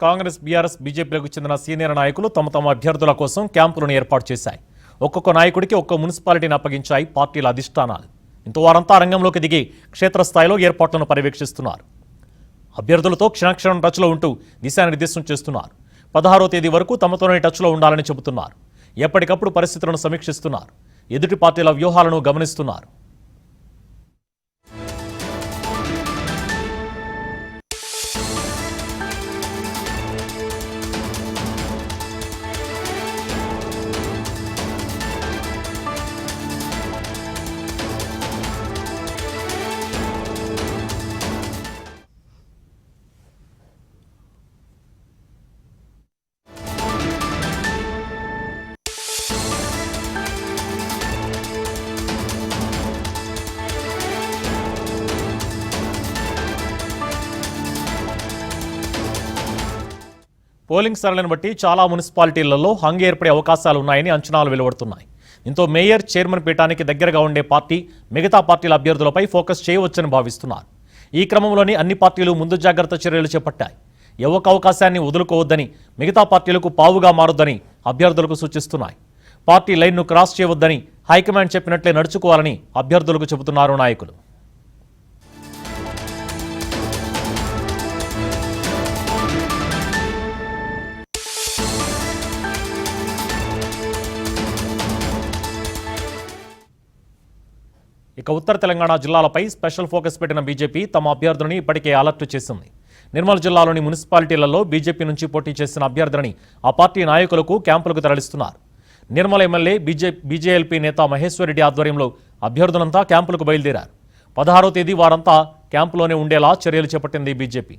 Congress, BRS, బీజేపీలకు చెందిన senior నాయకులు తమ అభ్యర్థుల కోసం క్యాంపులను ఏర్పాటు చేశాయి. ఒక్కొక్క నాయకుడికి ఒక్కో మున్సిపాలిటీని అప్పగించాయి పార్టీల అధిష్టానాలు. ఇంతో వారంతా రంగంలోకి దిగి క్షేత్రస్థాయిలో ఏర్పాట్లను పర్యవేక్షిస్తున్నారు. అభ్యర్థులతో క్షణక్షణం టచ్లో ఉంటూ దిశానిర్దేశం చేస్తున్నారు. 16వ తేదీ వరకు తమతోనే టచ్లో ఉండాలని చెబుతున్నారు. ఎప్పటికప్పుడు పరిస్థితులను సమీక్షిస్తున్నారు. ఎదుటి పార్టీల వ్యూహాలను గమనిస్తున్నారు. పోలింగ్ సరళిని బట్టి చాలా మున్సిపాలిటీలలో హంగ్ ఏర్పడే అవకాశాలు ఉన్నాయని అంచనాలు వెలువడుతున్నాయి. దీంతో మేయర్, చైర్మన్ పీఠానికి దగ్గరగా ఉండే పార్టీ మిగతా పార్టీల అభ్యర్థులపై ఫోకస్ చేయవచ్చని భావిస్తున్నారు. ఈ క్రమంలోని అన్ని పార్టీలు ముందు జాగ్రత్త చర్యలు చేపట్టాయి. ఎవొక్క అవకాశాన్ని వదులుకోవద్దని, మిగతా పార్టీలకు పావుగా మారొద్దని అభ్యర్థులకు సూచిస్తున్నాయి. పార్టీ లైన్ను క్రాస్ చేయవద్దని హైకమాండ్ చెప్పినట్లే నడుచుకోవాలని అభ్యర్థులకు చెబుతున్నారు నాయకులు. ఇక ఉత్తర తెలంగాణ జిల్లాలపై స్పెషల్ ఫోకస్ పెట్టిన బీజేపీ తమ అభ్యర్థులని ఇప్పటికే అలర్ట్ చేసింది. నిర్మల్ జిల్లాలోని మున్సిపాలిటీలలో బీజేపీ నుంచి పోటీ చేసిన అభ్యర్థులని ఆ పార్టీ నాయకులకు క్యాంపులకు తరలిస్తున్నారు. నిర్మల్ ఎమ్మెల్యే బీజేఎల్పీ నేత మహేశ్వరరెడ్డి ఆధ్వర్యంలో అభ్యర్థులంతా క్యాంపులకు బయలుదేరారు. 16వ తేదీ వారంతా క్యాంపులోనే ఉండేలా చర్యలు చేపట్టింది బీజేపీ.